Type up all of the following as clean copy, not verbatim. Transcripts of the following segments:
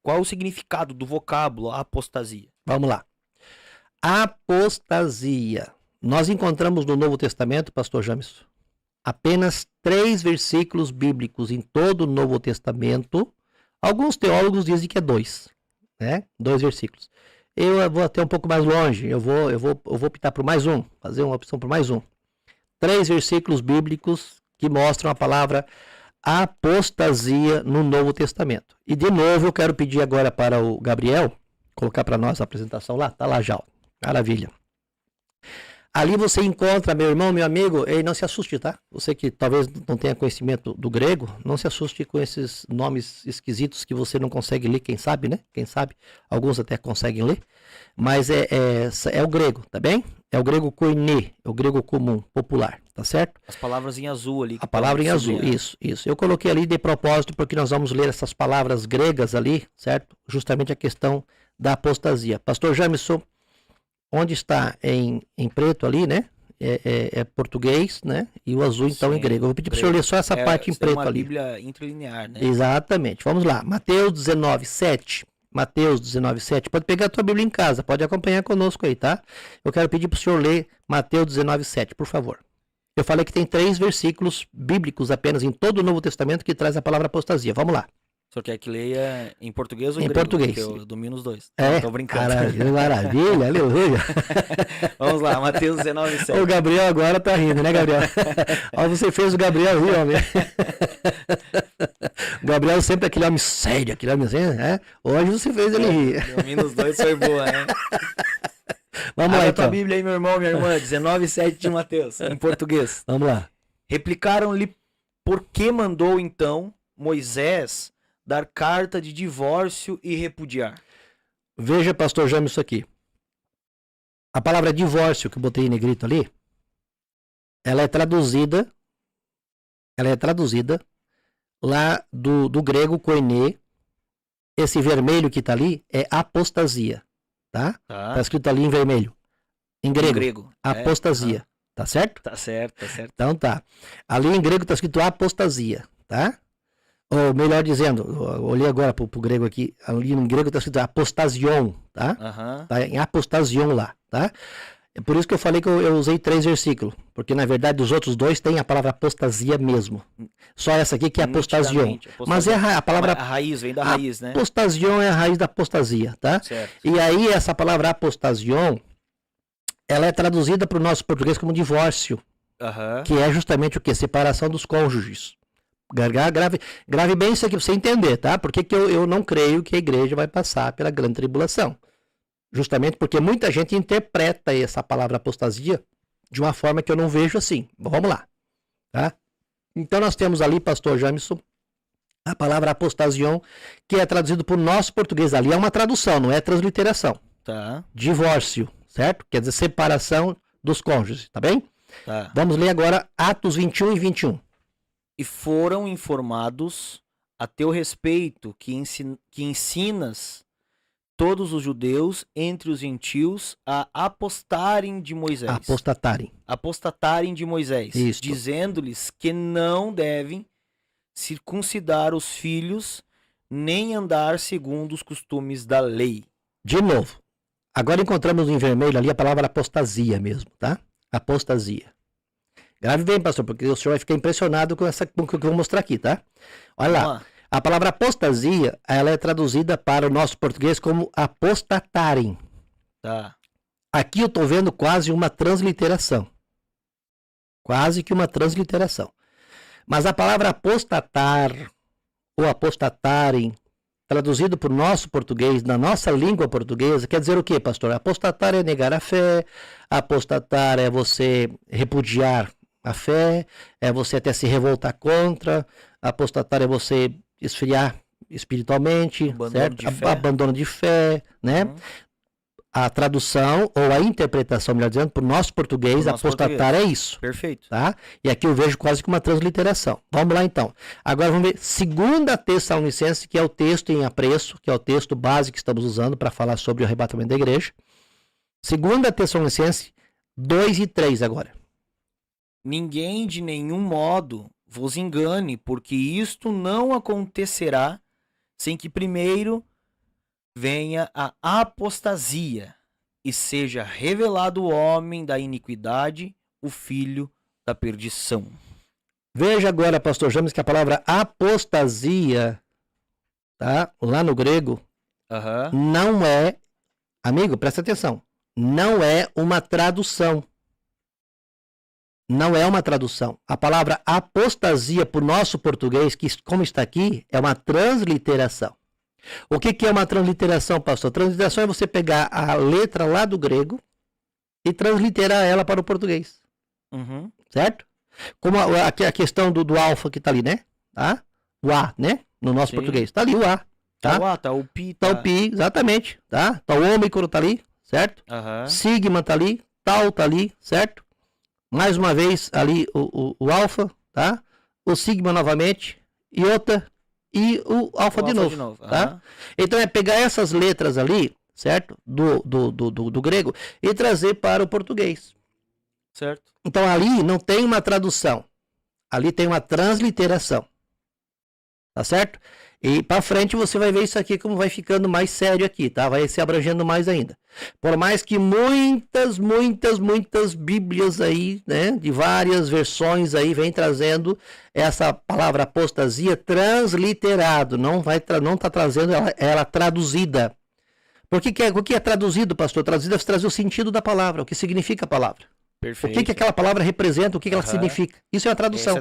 Qual é o significado do vocábulo apostasia? Vamos lá. Apostasia. Nós encontramos no Novo Testamento, pastor James, apenas 3 versículos bíblicos em todo o Novo Testamento. Alguns teólogos dizem que é 2, né? 2 versículos. Eu vou até um pouco mais longe, eu vou optar por mais um, fazer uma opção por mais um. 3 versículos bíblicos que mostram a palavra apostasia no Novo Testamento. E de novo eu quero pedir agora para o Gabriel colocar para nós a apresentação lá, tá lá já, ó. Maravilha. Ali você encontra, meu irmão, meu amigo, e não se assuste, tá? Você que talvez não tenha conhecimento do grego, não se assuste com esses nomes esquisitos que você não consegue ler, quem sabe, né? Quem sabe, alguns até conseguem ler, mas é o grego, tá bem? É o grego koiné, é o grego comum, popular, tá certo? As palavras em azul ali. A palavra em azul, isso. Eu coloquei ali de propósito porque nós vamos ler essas palavras gregas ali, certo? Justamente a questão da apostasia. Pastor Jamison, onde está em preto ali, né? É português, né? E o azul, então, em grego. Eu vou pedir para o senhor ler só essa parte em preto ali. É uma Bíblia interlinear, né? Exatamente. Vamos lá. Mateus 19:7. Mateus 19:7. Pode pegar a tua Bíblia em casa, pode acompanhar conosco aí, tá? Eu quero pedir para o senhor ler Mateus 19:7, por favor. Eu falei que tem 3 versículos bíblicos apenas em todo o Novo Testamento que traz a palavra apostasia. Vamos lá. O senhor quer que leia em português ou em grego? português? Porque eu domino os dois. É, tô brincando. Maravilha, aleluia. Vamos lá, Mateus 19:7. O Gabriel agora tá rindo, né, Gabriel? Ó, você fez o Gabriel rir, homem. O Gabriel sempre é aquele homem sério, aquele homem assim, né? Hoje você fez ele rir. Domino os dois, foi boa, né? Vamos lá, então. Tua Bíblia aí, meu irmão, minha irmã, 19:7 de Mateus, em português. Vamos lá. Replicaram-lhe por que mandou, então, Moisés dar carta de divórcio e repudiar. Veja, pastor James, isso aqui. A palavra divórcio que eu botei em negrito ali, ela é traduzida lá do grego koiné. Esse vermelho que tá ali é apostasia, tá? Tá escrito ali em vermelho. Em grego. Apostasia, tá certo? Tá certo. Então tá. Ali em grego tá escrito apostasia, tá? Ou melhor dizendo, eu olhei agora pro grego aqui, ali em grego está escrito apostasion, tá? Tá em apostasion lá, tá? É por isso que eu falei que eu usei 3 versículos, porque na verdade os outros 2 têm a palavra apostasia mesmo. Só essa aqui que é apostasion. Mas é a palavra... A raiz, vem da raiz, né? Apostasion é a raiz da apostasia, tá? Certo. E aí essa palavra apostasion, ela é traduzida para o nosso português como divórcio, que é justamente o quê? Separação dos cônjuges. Grave bem isso aqui pra você entender, tá? Porque que eu não creio que a igreja vai passar pela grande tribulação. Justamente porque muita gente interpreta essa palavra apostasia de uma forma que eu não vejo assim. Vamos lá, tá? Então nós temos ali, pastor Jamison, a palavra apostasion, que é traduzido para o nosso português. Ali é uma tradução, não é transliteração. Tá. Divórcio, certo? Quer dizer, separação dos cônjuges, tá bem? Tá. Vamos ler agora Atos 21 e 21. E foram informados a teu respeito que ensinas todos os judeus entre os gentios a apostarem de Moisés. Apostatarem de Moisés. Isso. Dizendo-lhes que não devem circuncidar os filhos nem andar segundo os costumes da lei. De novo. Agora encontramos em vermelho ali a palavra apostasia mesmo, tá? Apostasia. Grave bem, pastor, porque o senhor vai ficar impressionado com o que eu vou mostrar aqui, tá? Olha lá. A palavra apostasia, ela é traduzida para o nosso português como apostatarem. Tá. Aqui eu tô vendo quase uma transliteração. Quase que uma transliteração. Mas a palavra apostatar ou apostatarem, traduzido para o nosso português, na nossa língua portuguesa, quer dizer o quê, pastor? Apostatar é negar a fé, apostatar é você repudiar a fé, é você até se revoltar contra, apostatar é você esfriar espiritualmente, abandono de fé, né? A tradução ou a interpretação, melhor dizendo, para o nosso português, apostatar é isso. Perfeito. Tá? E aqui eu vejo quase que uma transliteração. Vamos lá então. Agora vamos ver 2 Tessalonicenses, que é o texto em apreço, que é o texto base que estamos usando para falar sobre o arrebatamento da igreja. 2 Tessalonicenses 2 e 3 agora. Ninguém de nenhum modo vos engane, porque isto não acontecerá sem que primeiro venha a apostasia e seja revelado o homem da iniquidade, o filho da perdição. Veja agora, pastor James, que a palavra apostasia, tá? Lá no grego, não é, amigo, presta atenção, não é uma tradução. Não é uma tradução. A palavra apostasia para o nosso português, que como está aqui, é uma transliteração. O que é uma transliteração, pastor? Transliteração é você pegar a letra lá do grego e transliterar ela para o português. Certo? Como a questão do alfa que está ali, né? Tá? O A, né? No nosso português. Está ali o A. Tá? O A, tá o Pi. Tá o Pi, exatamente. Tá? Tá o ômicron, tá ali, certo? Sigma tá ali, Tau tá ali, certo? Mais uma vez ali o alfa, tá? O sigma novamente, iota e o alfa de novo. Tá? Então é pegar essas letras ali, certo? Do grego e trazer para o português. Certo. Então ali não tem uma tradução. Ali tem uma transliteração. Tá certo? E para frente você vai ver isso aqui como vai ficando mais sério aqui, tá? Vai se abrangendo mais ainda. Por mais que muitas bíblias aí, né, de várias versões aí vem trazendo essa palavra apostasia transliterado, não tá trazendo ela traduzida. O que é traduzido, pastor? Traduzido é trazer o sentido da palavra, o que significa a palavra. Perfeito. O que aquela palavra representa, o que ela significa. Isso é a tradução.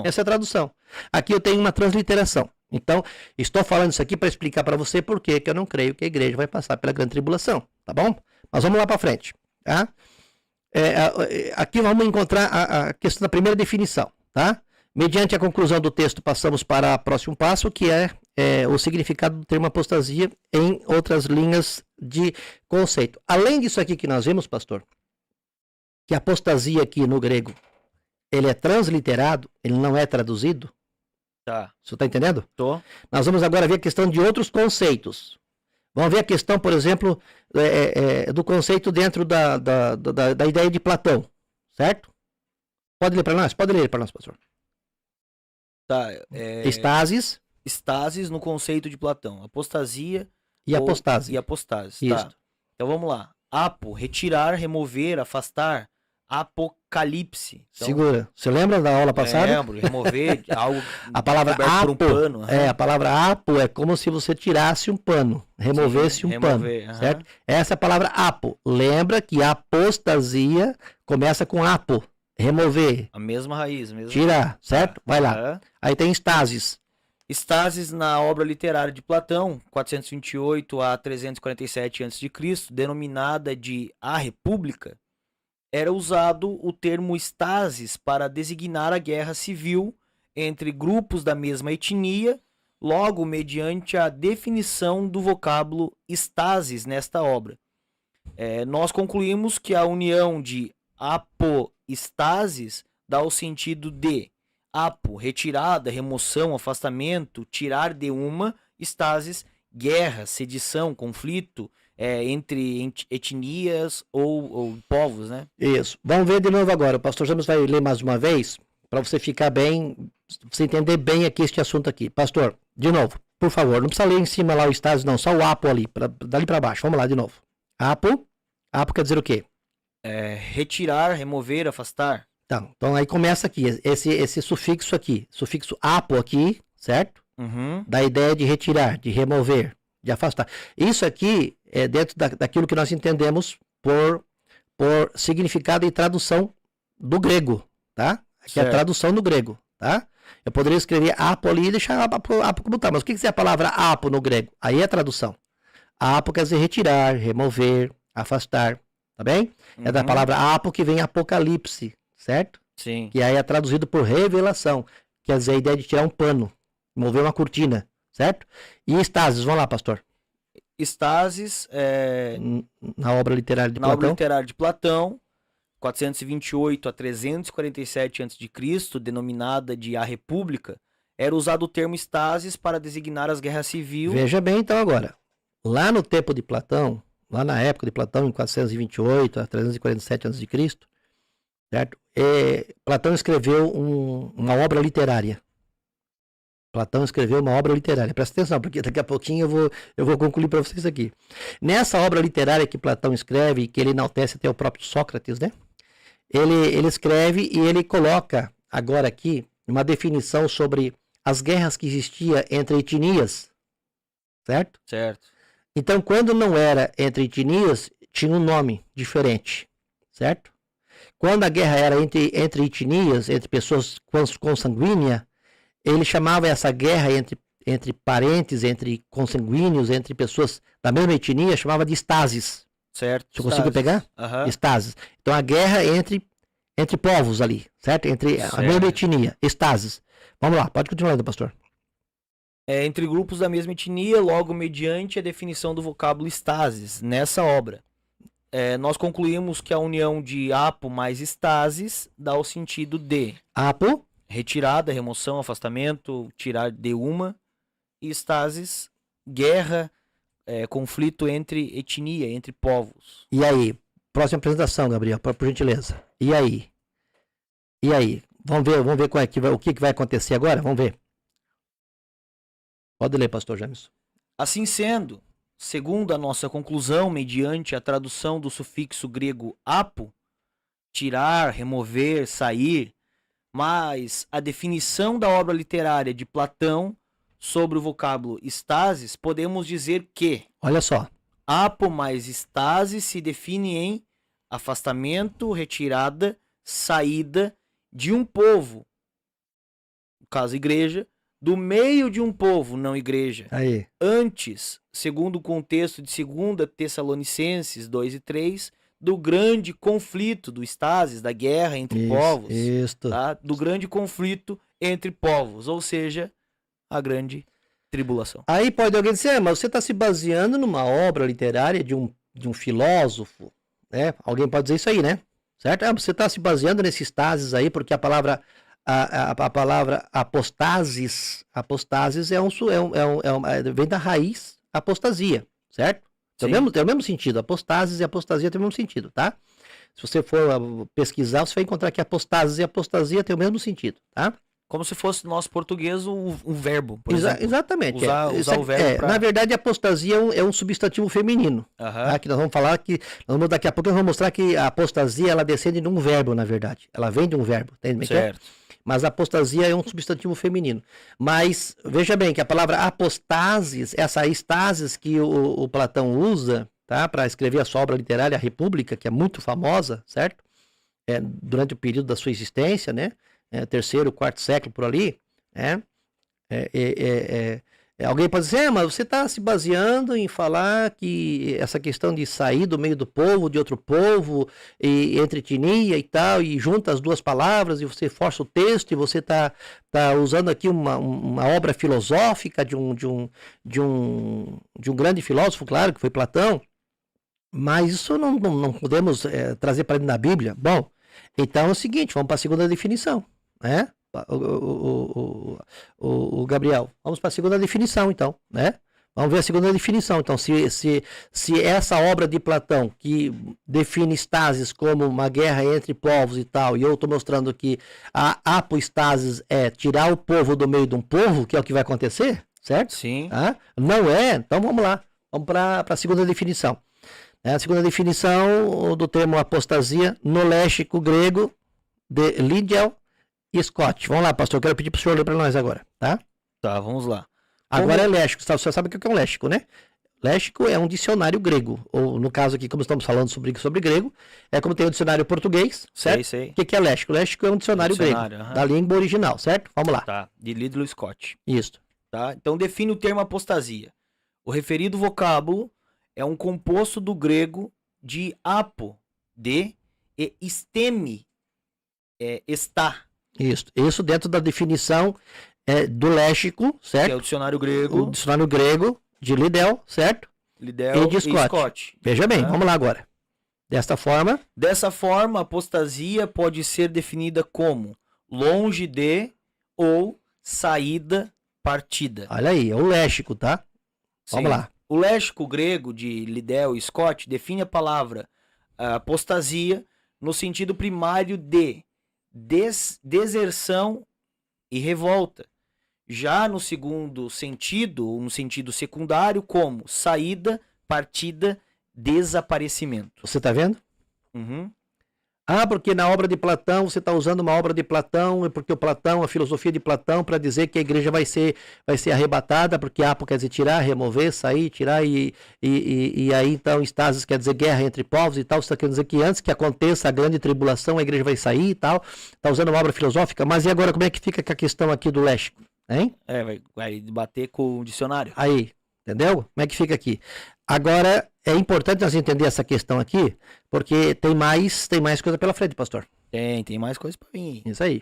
Essa é a tradução. Aqui eu tenho uma transliteração. Então, estou falando isso aqui para explicar para você por que eu não creio que a igreja vai passar pela grande tribulação, tá bom? Mas vamos lá para frente, tá? Aqui vamos encontrar a questão da primeira definição, tá? Mediante a conclusão do texto, passamos para o próximo passo, que é o significado do termo apostasia em outras linhas de conceito. Além disso aqui que nós vimos, pastor, que apostasia aqui no grego, ele é transliterado, ele não é traduzido. Tá. Você está entendendo? Tô. Nós vamos agora ver a questão de outros conceitos. Vamos ver a questão, por exemplo, do conceito dentro da ideia de Platão. Certo? Pode ler para nós? Pode ler para nós, pastor. Tá. Estasis. Estasis no conceito de Platão. Apostasia. E apostase. E apostase. Isso. Tá. Então vamos lá. Apo, retirar, remover, afastar. Apocalipse. Então, segura. Você lembra da aula passada? Lembro, remover algo. A palavra apo, por um pano. a palavra apo é como se você tirasse um pano, removesse um pano, certo? Essa é a palavra apo. Lembra que apostasia começa com apo, remover. A mesma raiz, mesmo. Tirar, certo? Vai lá. Aí tem estasis. Estasis na obra literária de Platão, 428 a 347 a.C., denominada de A República. Era usado o termo estasis para designar a guerra civil entre grupos da mesma etnia, logo mediante a definição do vocábulo estasis nesta obra. Nós concluímos que a união de apostasis dá o sentido de apo, retirada, remoção, afastamento, tirar de uma, estasis, guerra, sedição, conflito, entre etnias ou povos, né? Isso. Vamos ver de novo agora. O pastor James vai ler mais uma vez, para você ficar bem, você entender bem aqui este assunto aqui. Pastor, de novo, por favor, não precisa ler em cima lá o estasis, não, só o apo ali, dali para baixo. Vamos lá de novo. Apo quer dizer o quê? Retirar, remover, afastar. Então aí começa aqui, esse sufixo aqui, sufixo apo aqui, certo? Da ideia de retirar, de remover, de afastar. Isso aqui é dentro daquilo que nós entendemos por significado e tradução do grego, tá? Aqui é a tradução do grego, tá? Eu poderia escrever apo ali e deixar apo como tá, mas o que é a palavra apo no grego? Aí é a tradução. Apo quer dizer retirar, remover, afastar, tá bem? É da palavra apo que vem apocalipse, certo? Sim. Que aí é traduzido por revelação, quer dizer a ideia de tirar um pano, mover uma cortina, certo? E estasis, vamos lá, pastor. Estasis na obra literária de na Platão. obra literária de Platão, 428 a 347 a.C., denominada de A República, era usado o termo estasis para designar as guerras civis. Veja bem então agora, lá no tempo de Platão, lá na época de Platão, em 428 a 347 a.C., certo? Platão escreveu uma obra literária. Platão escreveu uma obra literária. Presta atenção, porque daqui a pouquinho eu vou concluir para vocês aqui. Nessa obra literária que Platão escreve, que ele enaltece até o próprio Sócrates, né? Ele escreve e ele coloca agora aqui uma definição sobre as guerras que existiam entre etnias, certo? Certo. Então, quando não era entre etnias, tinha um nome diferente, certo? Quando a guerra era entre etnias, entre pessoas consanguíneas, ele chamava essa guerra entre parentes, entre consanguíneos, entre pessoas da mesma etnia, chamava de estases. Certo. Você conseguiu pegar? Aham. Estases. Então a guerra entre povos ali, certo? Entre a mesma etnia, estases. Vamos lá, pode continuar, pastor. Entre grupos da mesma etnia, logo mediante a definição do vocábulo estases, nessa obra. Nós concluímos que a união de apo mais estases dá o sentido de Apo, retirada, remoção, afastamento, tirar de uma, e estases, guerra, conflito entre etnia, entre povos. e aí? Próxima apresentação, Gabriel, por gentileza. E aí? E aí? Vamos ver qual é o que vai acontecer agora? Vamos ver. Pode ler, pastor James. Assim sendo, segundo a nossa conclusão, mediante a tradução do sufixo grego apo, tirar, remover, sair, mas a definição da obra literária de Platão sobre o vocábulo estases, podemos dizer que Olha só. apo mais estases se define em afastamento, retirada, saída de um povo, no caso igreja, do meio de um povo, não igreja. Aí. Antes, segundo o contexto de 2 Tessalonicenses 2 e 3, do grande conflito do estases, da guerra entre povos, tá? Do grande conflito entre povos, ou seja, a grande tribulação. Aí pode alguém dizer, mas você está se baseando numa obra literária de um filósofo, né? Alguém pode dizer isso aí, né? Certo? Você está se baseando nesses estases aí, porque a palavra apostasis vem da raiz apostasia, certo? Tem o mesmo sentido. Apostasis e apostasia tem o mesmo sentido, tá? Se você for pesquisar, você vai encontrar que apostasis e apostasia tem o mesmo sentido, tá? Como se fosse no nosso português um verbo, por exemplo. Exatamente. Usar o verbo pra... Na verdade, apostasia é um substantivo feminino. Tá? Que nós vamos falar que... Daqui a pouco nós vamos mostrar que a apostasia, ela descende de um verbo, na verdade. Ela vem de um verbo. Entende? Certo. Mas a apostasia é um substantivo feminino. Mas, veja bem, que a palavra apostasis, essa estasis que o Platão usa, tá? Para escrever a sua obra literária, a República, que é muito famosa, certo? Durante o período da sua existência, né? Terceiro, quarto século por ali, né? Alguém pode dizer, mas você está se baseando em falar que essa questão de sair do meio do povo, de outro povo, e entre etnia e tal, e junta as duas palavras, e você força o texto, e você está usando aqui uma obra filosófica de um grande filósofo, claro, que foi Platão, mas isso não podemos trazer para dentro da Bíblia. Bom, então é o seguinte, vamos para a segunda definição, né? O Gabriel, vamos para a segunda definição, então, né? Vamos ver a segunda definição. Então, se essa obra de Platão, que define estases como uma guerra entre povos e tal, e eu estou mostrando que a apostasis é tirar o povo do meio de um povo, que é o que vai acontecer, certo? Sim. Não é? Então vamos lá. Vamos para a segunda definição. A segunda definição do termo apostasia no léxico grego de Liddell e Scott. Vamos lá, pastor. Eu quero pedir para o senhor ler para nós agora, tá? Tá, vamos lá. Agora é léxico. Você sabe o que é um léxico, né? Léxico é um dicionário grego. Ou, no caso aqui, como estamos falando sobre grego, é como tem o dicionário português, certo? Sei. O que é léxico? Léxico é um dicionário grego, da língua original, certo? Vamos lá. Tá, de Liddell e Scott. Isso. Tá? Então define o termo apostasia. O referido vocábulo é um composto do grego de apo, de, e esteme, está. Isso dentro da definição do léxico, certo? Que é o dicionário grego. O dicionário grego de Liddell, certo? Liddell e de Scott. Veja bem, vamos lá agora. Dessa forma, a apostasia pode ser definida como longe de ou saída, partida. Olha aí, é o léxico, tá? Vamos lá. O léxico grego de Liddell e Scott define a palavra apostasia no sentido primário de deserção e revolta, Já no segundo sentido, ou no sentido secundário, como saída, partida, desaparecimento. Você está vendo? Uhum. Ah, porque na obra de Platão, você está usando uma obra de Platão, e porque o Platão, a filosofia de Platão, para dizer que a igreja vai ser arrebatada, porque apo quer dizer tirar, remover, sair, tirar, e aí então estasis quer dizer guerra entre povos e tal. Você está querendo dizer que antes que aconteça a grande tribulação, a igreja vai sair e tal. Está usando uma obra filosófica, mas e agora como é que fica com a questão aqui do léxico? Hein? Vai bater com o dicionário. Aí, entendeu? Como é que fica aqui? Agora, é importante nós entender essa questão aqui, porque tem mais coisa pela frente, pastor. Tem mais coisa pra vir. Isso aí.